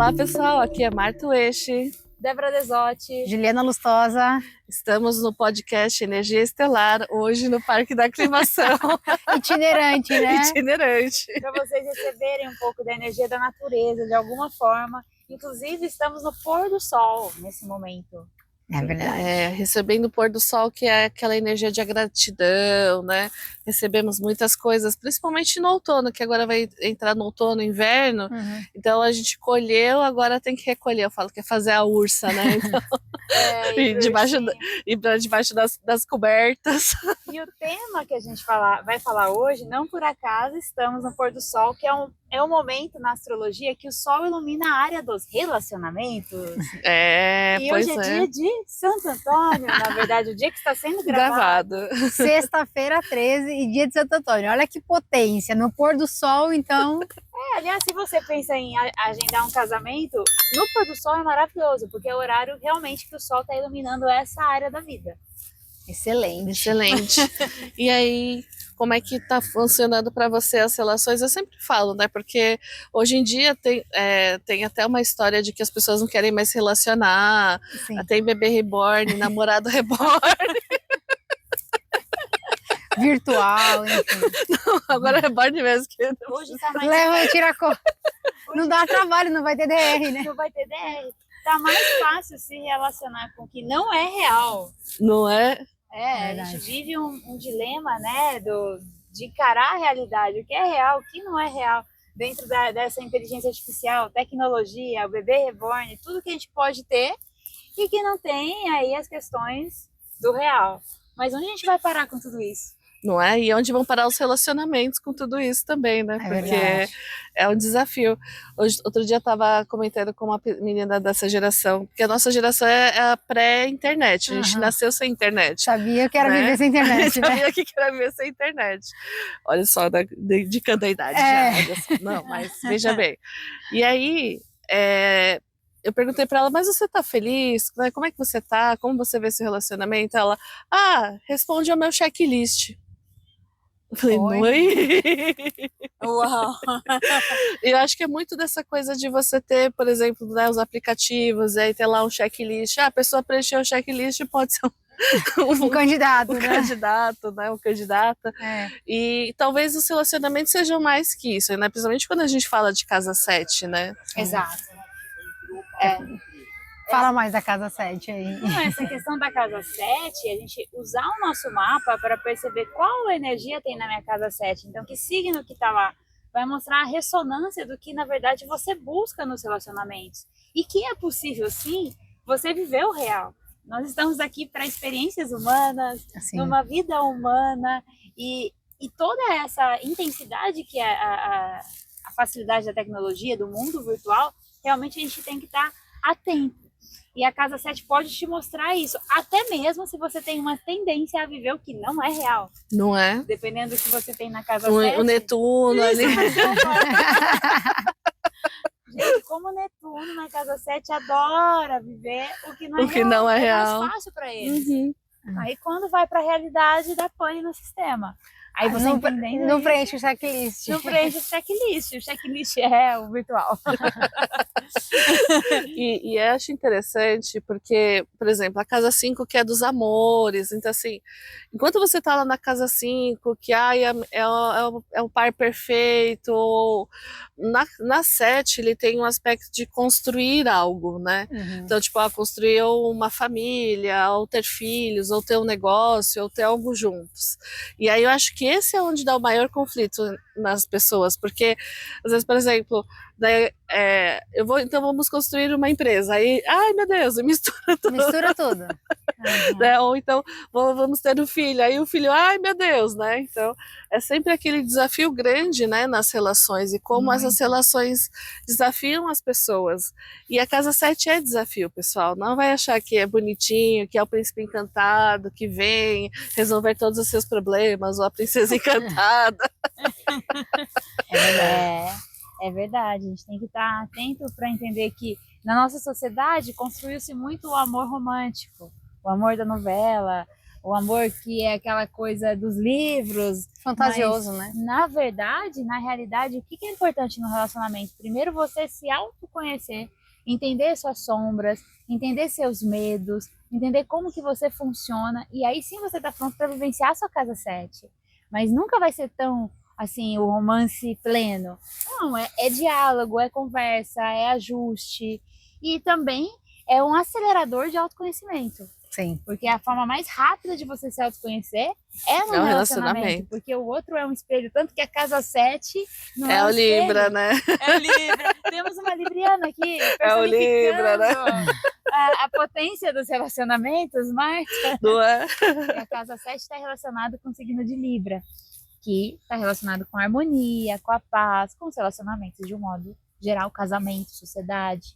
Olá pessoal, aqui é Marta Ueche, Débora Desotti, Juliana Lustosa. Estamos no podcast Energia Estelar, hoje no Parque da Aclimação. Itinerante, né? Itinerante. para vocês receberem um pouco da energia da natureza de alguma forma. Inclusive, estamos no pôr do sol nesse momento. É verdade. Recebendo o pôr do sol, que é aquela energia de gratidão, né? Recebemos muitas coisas, principalmente no outono, que agora vai entrar no outono, inverno. Então a gente colheu, agora tem que recolher. Eu falo que é fazer a ursa, né? Então, debaixo das cobertas. E o tema que a gente vai falar hoje, não por acaso estamos no pôr do sol, que é um momento na astrologia que o sol ilumina a área dos relacionamentos. E hoje é dia de Santo Antônio, na verdade, o dia que está sendo gravado. Sexta-feira 13 e dia de Santo Antônio. Olha que potência, no pôr do sol, então... Aliás, se você pensa em agendar um casamento, no pôr do sol é maravilhoso, porque é o horário realmente que o sol está iluminando essa área da vida. Excelente. Excelente. E aí, como é que tá funcionando para você as relações? Eu sempre falo, né? Porque hoje em dia tem até uma história de que as pessoas não querem mais se relacionar. Sim. Tem bebê reborn, namorado reborn. Virtual, enfim. Não, agora é reborn mesmo. Que hoje tá mais... Leva e tira a cor. Não dá trabalho, não vai ter DR, né? Não vai ter DR. Tá mais fácil se relacionar com o que não é real. Não é? A gente vive um dilema, né, de encarar a realidade, o que é real, o que não é real, dentro dessa inteligência artificial, tecnologia, o bebê reborn, tudo que a gente pode ter e que não tem aí as questões do real. Mas onde a gente vai parar com tudo isso? Não é? E onde vão parar os relacionamentos com tudo isso também, né? Porque é um desafio. Outro dia eu estava comentando com uma menina dessa geração, porque a nossa geração é a pré-internet, a gente nasceu sem internet. Sabia que era viver sem internet, né? Sabia que era viver sem internet. Olha só, dedicando a idade já. Não, mas veja bem. E aí... eu perguntei para ela, mas você tá feliz? Como é que você tá? Como você vê esse relacionamento? Ela, responde ao meu checklist. Eu falei, oi? Uau! Eu acho que é muito dessa coisa de você ter, por exemplo, né, os aplicativos, aí ter lá um checklist. A pessoa preencheu o checklist, pode ser um candidato, né? Candidato, né? Um candidata. E talvez os relacionamentos sejam mais que isso, né? Principalmente quando a gente fala de casa 7, né? Exato. Fala mais da casa 7 aí. Não, essa questão da casa 7, a gente usar o nosso mapa para perceber qual energia tem na minha casa 7. Então, que signo que está lá vai mostrar a ressonância do que, na verdade, você busca nos relacionamentos. E que é possível, sim, você viver o real. Nós estamos aqui para experiências humanas, numa vida humana, e toda essa intensidade que é a facilidade da tecnologia, do mundo virtual, realmente a gente tem que estar atento. E a casa 7 pode te mostrar isso, até mesmo se você tem uma tendência a viver o que não é real. Não é? Dependendo do que você tem na casa 7. O Netuno ali. Gente, como o Netuno na casa 7 adora viver o que não é real. O que não é real. É mais fácil para eles. Aí quando vai para a realidade, dá pane no sistema. Aí você não preenche o checklist. Não preenche o checklist. O checklist é o virtual. E eu acho interessante porque, por exemplo, a casa 5 que é dos amores. Então, assim, enquanto você tá lá na casa 5, que é o par perfeito, ou na 7 ele tem um aspecto de construir algo, né? Então, tipo, construir uma família, ou ter filhos, ou ter um negócio, ou ter algo juntos. E aí eu acho que esse é onde dá o maior conflito nas pessoas, porque às vezes, por exemplo, daí, então vamos construir uma empresa, aí, ai meu Deus, mistura tudo. Mistura tudo. Né? Ou então vamos ter um filho, aí o filho, ai meu Deus, né? Então é sempre aquele desafio grande, né, nas relações, e como essas relações desafiam as pessoas. E a casa 7 é desafio, pessoal. Não vai achar que é bonitinho, que é o príncipe encantado, que vem resolver todos os seus problemas, ou a princesa encantada. É verdade, a gente tem que estar atento para entender que na nossa sociedade construiu-se muito o amor romântico, o amor da novela, o amor que é aquela coisa dos livros. Fantasioso, Mas, né? na verdade, na realidade, o que é importante no relacionamento? Primeiro você se autoconhecer, entender suas sombras, entender seus medos, entender como que você funciona, e aí sim você tá pronto para vivenciar a sua casa 7. Mas nunca vai ser tão, assim, o romance pleno. Não, é diálogo, é conversa, é ajuste, e também é um acelerador de autoconhecimento. Sim. Porque a forma mais rápida de você se autoconhecer é no É o relacionamento. relacionamento. Porque o outro é um espelho. Tanto que a casa 7 não É um o Libra, espelho, né? é o Libra. Temos uma libriana aqui, É o Libra, né? personificando a potência dos relacionamentos, Marta. Não é? E a casa 7 está relacionada com o signo de Libra, que está relacionado com a harmonia, com a paz, com os relacionamentos de um modo geral, casamento, sociedade.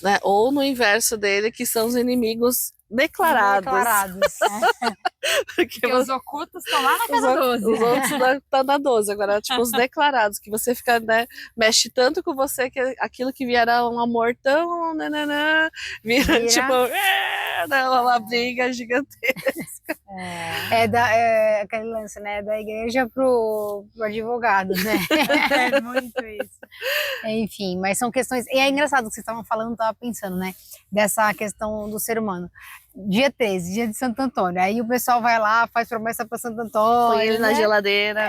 Né? Ou no inverso dele, que são os inimigos declarados. Porque os ocultos estão lá na casa 12. Os outros estão na 12. Agora, tipo, os declarados, que você fica, né, mexe tanto com você que aquilo que viera um amor tão nananã, vira tipo, uma briga gigantesca. É aquele lance, né? Da igreja pro advogado, né? É muito isso. Enfim, mas são questões. E é engraçado o que vocês estavam falando, eu tava pensando, né? Dessa questão do ser humano. Dia 13, dia de Santo Antônio. Aí o pessoal vai lá, faz promessa para Santo Antônio. Põe ele na geladeira.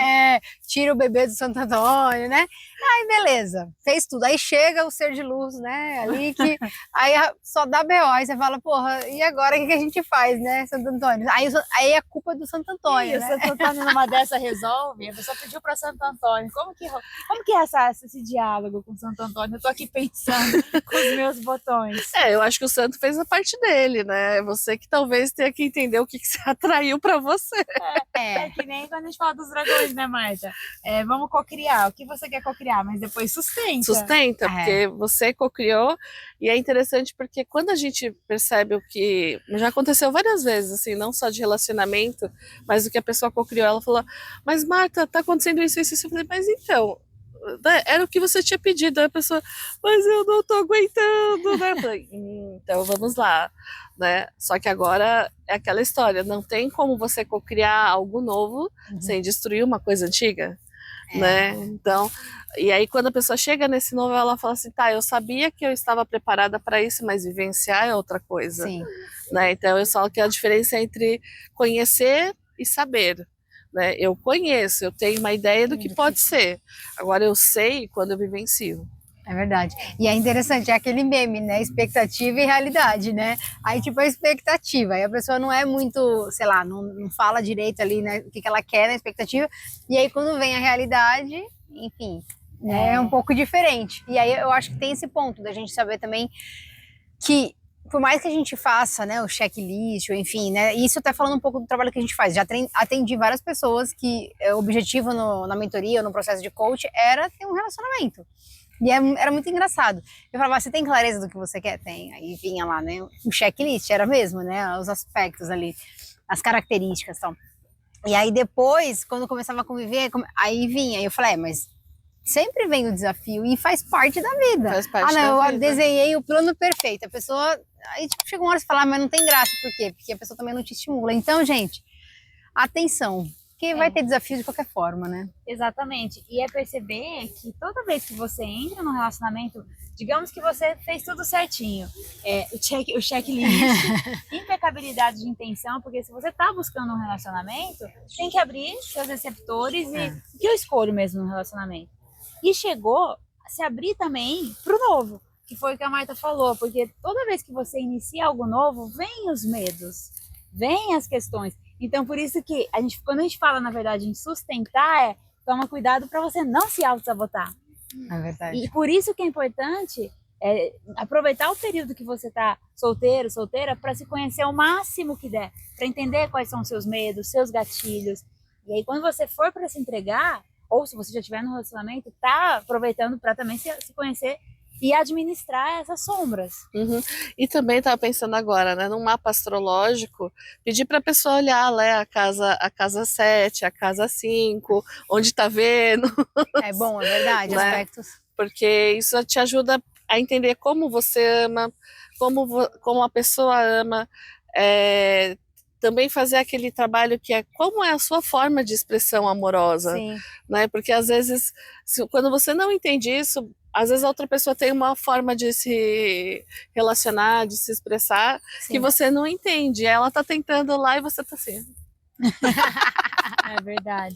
Tira o bebê do Santo Antônio, né? Aí beleza, fez tudo. Aí chega o ser de luz, né? Ali que aí só dá B.O. Aí você fala, porra, e agora o que a gente faz, né, Santo Antônio? Aí é culpa do Santo Antônio. O Santo Antônio numa dessa resolve. A pessoa pediu para Santo Antônio. Como que é esse diálogo com Santo Antônio? Eu tô aqui pensando com os meus botões. Eu acho que o santo fez a parte dele, né? Você que talvez tenha que entender o que você atraiu para você. É que nem quando a gente fala dos dragões, né, Marta? Vamos cocriar. O que você quer cocriar? Mas depois sustenta. Sustenta, porque você cocriou. E é interessante porque quando a gente percebe o que... Já aconteceu várias vezes, assim, não só de relacionamento, mas o que a pessoa cocriou. Ela falou, mas Marta, tá acontecendo isso, isso, isso. Eu falei, mas então... Era o que você tinha pedido. Aí a pessoa, mas eu não tô aguentando, né? Eu falei, então vamos lá, né? Só que agora é aquela história, não tem como você cocriar algo novo sem destruir uma coisa antiga, né? Então, e aí quando a pessoa chega nesse novo, ela fala assim, tá, eu sabia que eu estava preparada para isso, mas vivenciar é outra coisa. Sim. Né? Então eu falo que a diferença é entre conhecer e saber. Né? Eu conheço, eu tenho uma ideia do que pode ser. Agora eu sei quando eu vivencio. É verdade. E é interessante, é aquele meme, né? Expectativa e realidade, né? Aí, tipo, a expectativa. Aí a pessoa não é muito, sei lá, não fala direito ali, né? O que ela quer na expectativa. E aí, quando vem a realidade, enfim, é um pouco diferente. E aí eu acho que tem esse ponto da gente saber também que por mais que a gente faça, né, o checklist, ou enfim, né, isso até falando um pouco do trabalho que a gente faz, já atendi várias pessoas que o objetivo na mentoria ou no processo de coach era ter um relacionamento. E era muito engraçado. Eu falava, você tem clareza do que você quer? Tem. Aí vinha lá, né, o checklist, era mesmo, né, os aspectos ali, as características e tal. E aí depois, quando começava a conviver, aí vinha, e eu falei, mas sempre vem o desafio e faz parte da vida. Faz parte da vida. Eu desenhei o plano perfeito. A pessoa, aí tipo, chega uma hora e fala, mas não tem graça. Por quê? Porque a pessoa também não te estimula. Então, gente, atenção, porque vai ter desafio de qualquer forma, né? Exatamente. E é perceber que toda vez que você entra num relacionamento, digamos que você fez tudo certinho, o checklist, impecabilidade de intenção, porque se você tá buscando um relacionamento, tem que abrir seus receptores e o que eu escolho mesmo no relacionamento. E chegou a se abrir também pro novo, que foi o que a Marta falou, porque toda vez que você inicia algo novo, vem os medos, vem as questões. Então, por isso que quando a gente fala, na verdade, em sustentar, toma cuidado para você não se auto-sabotar. É verdade. E por isso que é importante aproveitar o período que você tá solteiro, solteira, para se conhecer o máximo que der, para entender quais são os seus medos, seus gatilhos. E aí, quando você for para se entregar, ou se você já estiver no relacionamento, tá aproveitando para também se conhecer e administrar essas sombras. E também estava pensando agora, né, num mapa astrológico, pedir para a pessoa olhar, né, a casa 7, a casa 5, onde está Vênus. É bom, é verdade, né? aspectos. Porque isso te ajuda a entender como você ama, como a pessoa ama, também fazer aquele trabalho que é como é a sua forma de expressão amorosa, Sim. né? Porque às vezes, quando você não entende isso, às vezes a outra pessoa tem uma forma de se relacionar, de se expressar, Sim. que você não entende. Ela tá tentando lá e você tá assim. É verdade.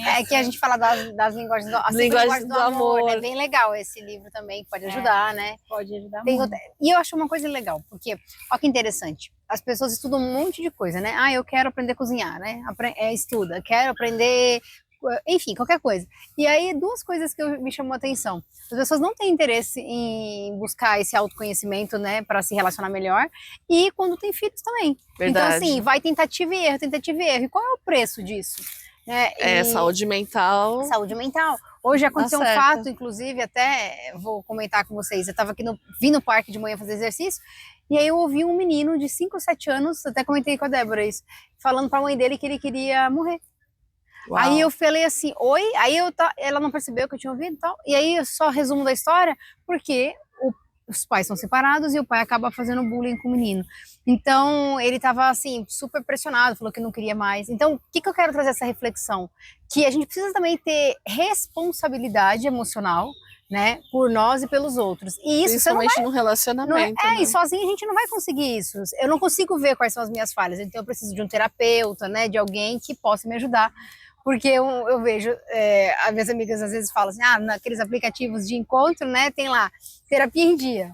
É que a gente fala das linguagens do, Linguagens do amor. né? Bem legal esse livro também, pode ajudar, né? Pode ajudar Tem muito. e eu acho uma coisa legal, porque, olha que interessante, as pessoas estudam um monte de coisa, né? Ah, eu quero aprender a cozinhar, né? Estuda, quero aprender, enfim, qualquer coisa. E aí, duas coisas que me chamou a atenção. As pessoas não têm interesse em buscar esse autoconhecimento, né, para se relacionar melhor, e quando tem filhos também. Verdade. Então, assim, vai tentativa e erro, tentativa e erro. E qual é o preço disso? Saúde mental. Saúde mental. Hoje aconteceu um certo. fato, inclusive, até vou comentar com vocês. Eu estava aqui vim no parque de manhã fazer exercício, e aí eu ouvi um menino de 5 ou 7 anos, até comentei com a Débora isso, falando para a mãe dele que ele queria morrer. Uau. Aí eu falei assim, oi? Aí ela não percebeu que eu tinha ouvido e tal. E aí, só resumo da história, porque os pais são separados e o pai acaba fazendo bullying com o menino. Então, ele estava assim, super pressionado, falou que não queria mais. Então, o que eu quero trazer essa reflexão? Que a gente precisa também ter responsabilidade emocional, né, por nós e pelos outros. E isso você não vai, principalmente no relacionamento. né? E sozinho a gente não vai conseguir isso. Eu não consigo ver quais são as minhas falhas. Então, eu preciso de um terapeuta, né, de alguém que possa me ajudar. Porque eu vejo, as minhas amigas às vezes falam assim, naqueles aplicativos de encontro, né, tem lá, terapia em dia.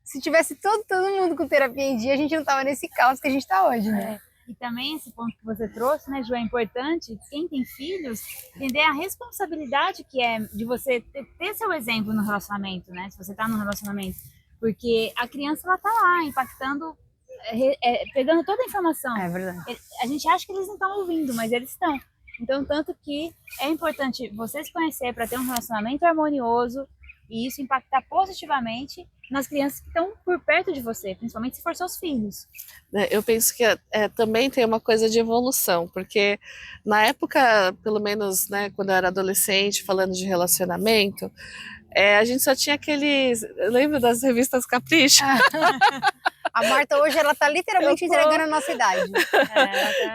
Se tivesse todo mundo com terapia em dia, a gente não tava nesse caos que a gente tá hoje, né? E também esse ponto que você trouxe, né, Ju, é importante, quem tem filhos, entender a responsabilidade que é de você ter seu exemplo no relacionamento, né, se você tá num relacionamento. Porque a criança, ela tá lá, impactando, pegando toda a informação. É verdade. A gente acha que eles não estão ouvindo, mas eles estão. Então, tanto que é importante você se conhecer para ter um relacionamento harmonioso e isso impactar positivamente nas crianças que estão por perto de você, principalmente se for seus filhos. Eu penso que também tem uma coisa de evolução, porque na época, pelo menos, né, quando eu era adolescente, falando de relacionamento, a gente só tinha aqueles... Lembra das revistas Capricho? A Marta hoje, ela tá literalmente entregando a nossa idade.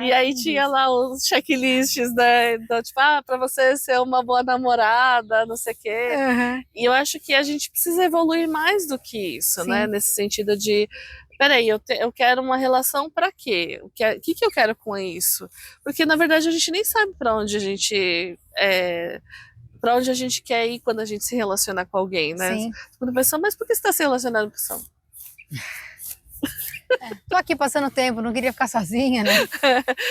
E aí tinha lá os checklists, né? Então, tipo, pra você ser uma boa namorada, não sei o quê. Uhum. E eu acho que a gente precisa evoluir mais do que isso, Sim. né? Nesse sentido de, peraí, eu quero uma relação pra quê? O que eu quero com isso? Porque, na verdade, a gente nem sabe pra onde a gente... para onde a gente quer ir quando a gente se relaciona com alguém, né? Sim. Quando a pessoa, mas por que você está se relacionando com a pessoa? Tô aqui passando tempo, não queria ficar sozinha, né?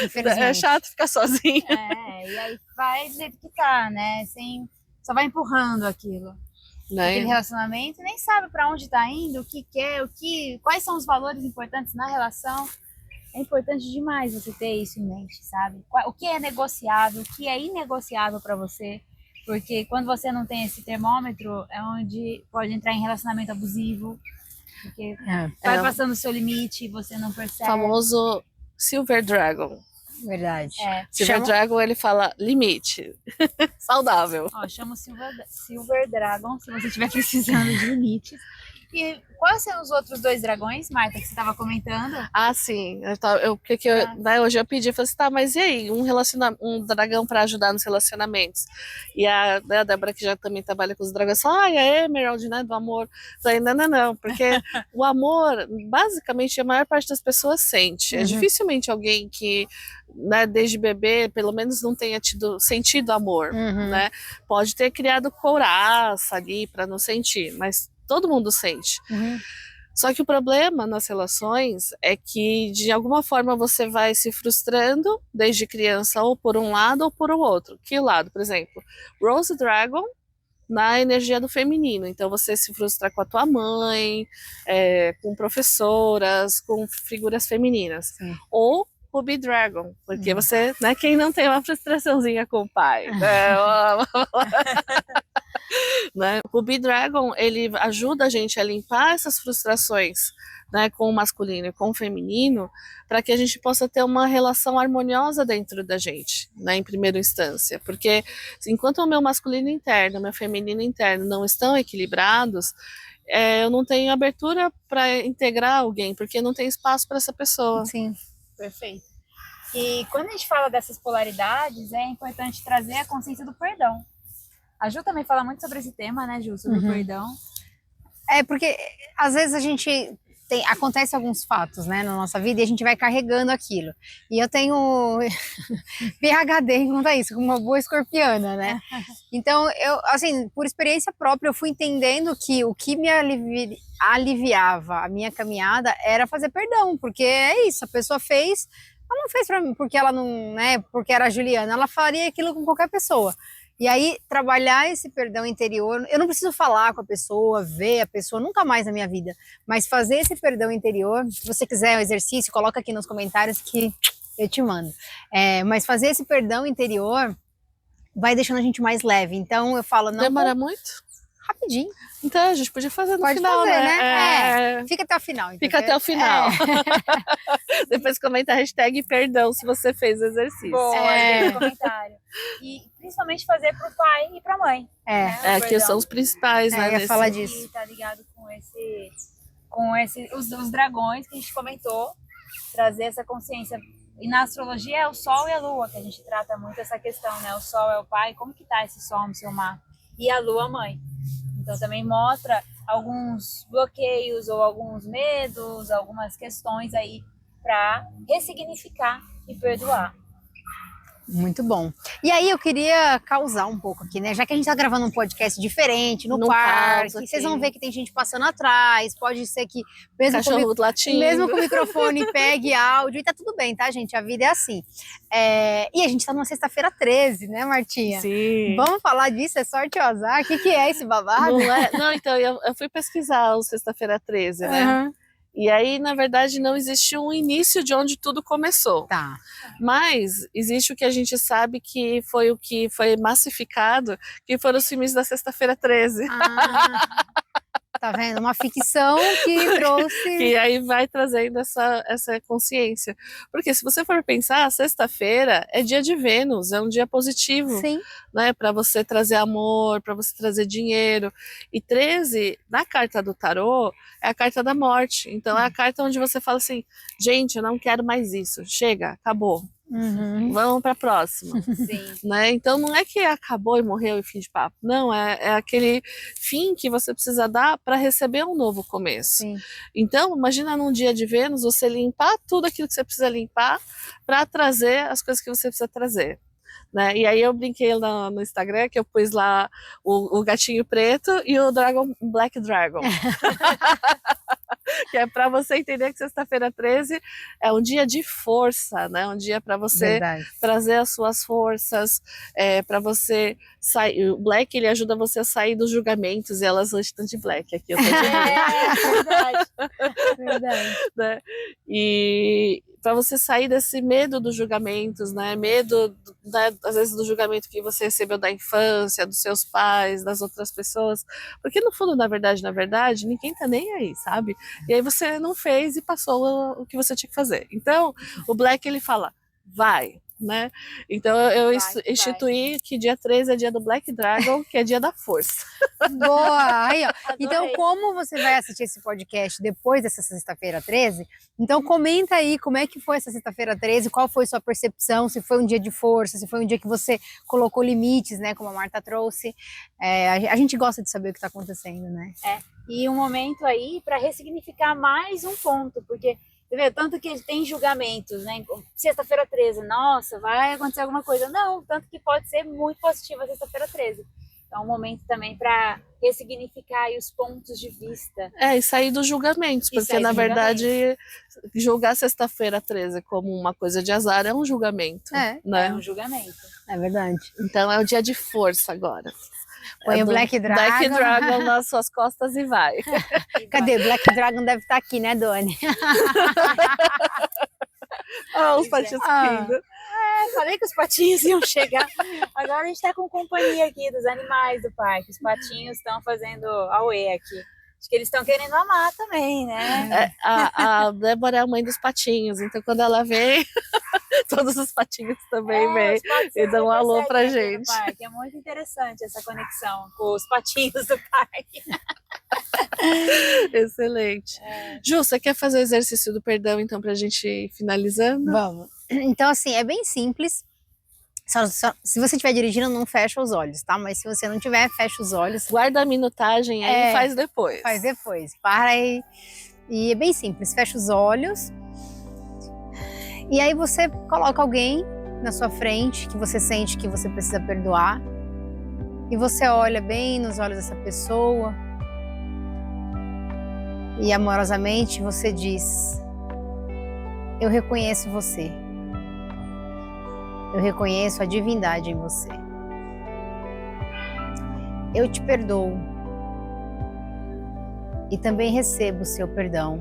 Infelizmente. É chato ficar sozinha. E aí vai do jeito que tá, né? Assim, só vai empurrando aquilo. Né? Aquele relacionamento, nem sabe pra onde tá indo, o que quer, quais são os valores importantes na relação. É importante demais você ter isso em mente, sabe? O que é negociável, o que é inegociável pra você. Porque quando você não tem esse termômetro, é onde pode entrar em relacionamento abusivo. Porque vai passando o seu limite e você não percebe. Famoso Silver Dragon. Verdade. Silver Dragon, ele fala limite. Saudável. Ó, chama o Silver Dragon, se você estiver precisando de limites. E quais são os outros 2 dragões, Marta, que você estava comentando? Sim. Hoje eu pedi, falei assim, tá, mas e aí? Um dragão para ajudar nos relacionamentos. E a Débora, que já também trabalha com os dragões, falou, a Emerald, né, do amor. Eu falei, não, porque o amor, basicamente, a maior parte das pessoas sente. É dificilmente alguém que, né, desde bebê, pelo menos não tenha sentido amor, né? Pode ter criado couraça ali para não sentir, mas todo mundo sente. Só que o problema nas relações é que, de alguma forma, você vai se frustrando desde criança, ou por um lado ou por o outro. Que lado? Por exemplo, Rose Dragon, na energia do feminino. Então, você se frustra com a tua mãe, com professoras, com figuras femininas. Sim. Ou Ruby Dragon, porque você, né, quem não tem uma frustraçãozinha com o pai, né? O Ruby Dragon, ele ajuda a gente a limpar essas frustrações, né, com o masculino e com o feminino, para que a gente possa ter uma relação harmoniosa dentro da gente, né, em primeira instância, porque enquanto o meu masculino interno, o meu feminino interno não estão equilibrados, eu não tenho abertura para integrar alguém, porque não tem espaço para essa pessoa. Sim. perfeito. E quando a gente fala dessas polaridades, é importante trazer a consciência do perdão. A Ju também fala muito sobre esse tema, né, Ju, sobre o perdão. Porque às vezes a gente acontece alguns fatos, né, na nossa vida e a gente vai carregando aquilo. E eu tenho PhD em conta isso, como uma boa escorpiana, né? Então, eu, assim, por experiência própria, eu fui entendendo que o que me aliviava a minha caminhada era fazer perdão, porque é isso, a pessoa fez, ela não fez pra mim porque ela não, né, porque era a Juliana, ela faria aquilo com qualquer pessoa. E aí, trabalhar esse perdão interior, eu não preciso falar com a pessoa, ver a pessoa, nunca mais na minha vida, mas fazer esse perdão interior, se você quiser o exercício, coloca aqui nos comentários que eu te mando. Mas fazer esse perdão interior vai deixando a gente mais leve. Então, eu falo, não... Demora muito? Rapidinho. Então, a gente podia fazer no Pode final, fazer, né? Fica até o final. Fica até o final. Depois comenta a hashtag perdão se você fez o exercício. Boa, no comentário. E principalmente fazer pro pai e pra mãe. Né, que são os principais, né? Eu ia falar disso. Tá ligado com os dragões que a gente comentou, trazer essa consciência. E na astrologia é o Sol e a Lua, que a gente trata muito essa questão, né? O Sol é o pai, como que tá esse Sol no seu mapa? E a Lua, a mãe. Então também mostra alguns bloqueios ou alguns medos, algumas questões aí para ressignificar e perdoar. Muito bom. E aí eu queria causar um pouco aqui, né? Já que a gente tá gravando um podcast diferente, no parque, vocês vão ver que tem gente passando atrás, pode ser que mesmo com o microfone pegue áudio, e tá tudo bem, tá, gente? A vida é assim. E a gente tá numa sexta-feira 13, né, Martinha? Sim. Vamos falar disso? É sorte ou azar? O que é esse babado? Não, então, eu fui pesquisar o sexta-feira 13, né? E aí, na verdade, não existe um início de onde tudo começou. Tá. Mas existe o que a gente sabe que foi o que foi massificado, que foram os filmes da sexta-feira 13. Tá vendo? Uma ficção que trouxe... E aí vai trazendo essa consciência. Porque se você for pensar, sexta-feira é dia de Vênus, é um dia positivo. Sim. Né, para você trazer amor, para você trazer dinheiro. E 13, na carta do tarô, é a carta da morte. Então é a carta onde você fala assim, gente, eu não quero mais isso, chega, acabou. Vamos para a próxima. Sim. Né? Então não é que acabou e morreu e fim de papo. Não, é aquele fim que você precisa dar para receber um novo começo. Sim. Então, imagina num dia de Vênus, você limpar tudo aquilo que você precisa limpar para trazer as coisas que você precisa trazer. Né? E aí eu brinquei no Instagram que eu pus lá o gatinho preto e o Black Dragon. Que é para você entender que sexta-feira 13 é um dia de força, né? Um dia para você trazer as suas forças, para você sair. O Black, ele ajuda você a sair dos julgamentos, e elas hoje estão de Black aqui. Eu tô de verdade. Verdade. Né? E para você sair desse medo dos julgamentos, né? Medo, né, às vezes, do julgamento que você recebeu da infância, dos seus pais, das outras pessoas. Porque no fundo, na verdade, ninguém tá nem aí, sabe? E aí você não fez e passou o que você tinha que fazer. Então, o Black, ele fala, vai, né? Então eu instituí que dia 13 é dia do Black Dragon, que é dia da força. Boa! Aí, ó. Então, como você vai assistir esse podcast depois dessa sexta-feira 13, então comenta aí como é que foi essa sexta-feira 13, qual foi sua percepção, se foi um dia de força, se foi um dia que você colocou limites, né, como a Marta trouxe. A gente gosta de saber o que está acontecendo, né? E um momento aí para ressignificar mais um ponto, porque você vê, tanto que tem julgamentos, né? Sexta-feira 13, nossa, vai acontecer alguma coisa. Não, tanto que pode ser muito positiva sexta-feira 13. Então, é um momento também para ressignificar aí os pontos de vista. E sair dos julgamentos, porque na verdade julgar sexta-feira 13 como uma coisa de azar é um julgamento. Né? É um julgamento. É verdade. Então é o dia de força agora. Põe o Black Dragon. Black Dragon nas suas costas e vai. Cadê? Black Dragon deve estar aqui, né, Doni? Os patinhos rindo. Falei que os patinhos iam chegar. Agora a gente tá com companhia aqui dos animais do parque. Os patinhos estão fazendo auê aqui. Acho que eles estão querendo amar também, né? A Débora é a mãe dos patinhos, então quando ela vem, todos os patinhos também vêm e dão um alô pra gente. É muito interessante essa conexão com os patinhos do parque. Excelente. Ju, você quer fazer o exercício do perdão, então, pra gente ir finalizando? Vamos. Então, assim, é bem simples. Se você estiver dirigindo, não fecha os olhos, tá? Mas se você não tiver, fecha os olhos. Guarda a minutagem aí e faz depois. Faz depois. Para aí. E é bem simples. Fecha os olhos. E aí você coloca alguém na sua frente que você sente que você precisa perdoar. E você olha bem nos olhos dessa pessoa. E amorosamente você diz: eu reconheço você. Eu reconheço a divindade em você. Eu te perdoo. E também recebo o seu perdão.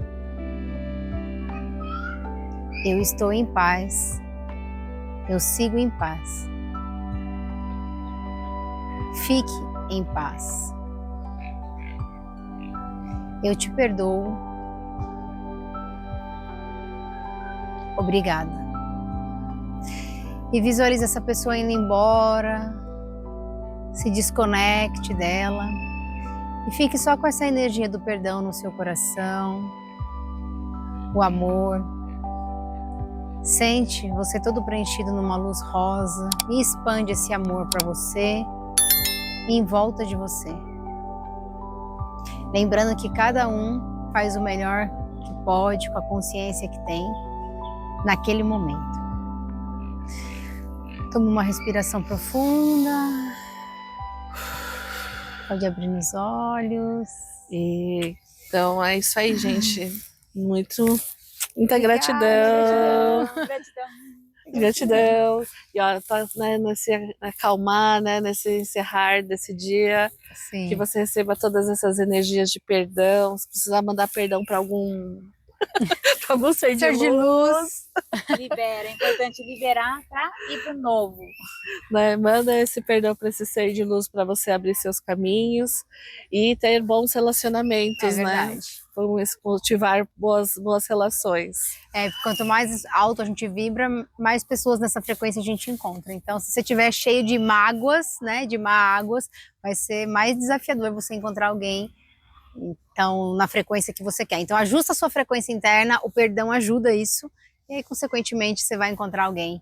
Eu estou em paz. Eu sigo em paz. Fique em paz. Eu te perdoo. Obrigada. E visualize essa pessoa indo embora, se desconecte dela e fique só com essa energia do perdão no seu coração, o amor. Sente você todo preenchido numa luz rosa e expande esse amor para você e em volta de você. Lembrando que cada um faz o melhor que pode com a consciência que tem naquele momento. Toma uma respiração profunda. Pode abrir os olhos. Então é isso aí, gente. Muita Obrigada, gratidão. Gratidão. E ó, tá, né, nesse acalmar, né, nesse encerrar desse dia. Sim. Que você receba todas essas energias de perdão. Se precisar mandar perdão para algum ser de luz. Libera, é importante liberar para ir pro novo. Né? Manda esse perdão para esse ser de luz para você abrir seus caminhos e ter bons relacionamentos, né? Vamos cultivar boas relações. Quanto mais alto a gente vibra, mais pessoas nessa frequência a gente encontra. Então, se você estiver cheio de mágoas, né, de mágoas, vai ser mais desafiador você encontrar alguém então, na frequência que você quer. Então, ajusta a sua frequência interna, o perdão ajuda isso, e aí, consequentemente, você vai encontrar alguém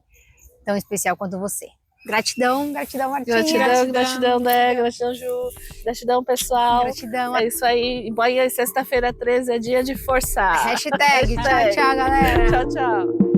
tão especial quanto você. Gratidão, gratidão, Martinha. Gratidão, Dé, gratidão, Ju, gratidão, pessoal. Gratidão. É isso aí. Bahia, sexta-feira 13 é dia de força. Hashtag. Tchau, tchau, galera. Tchau, tchau.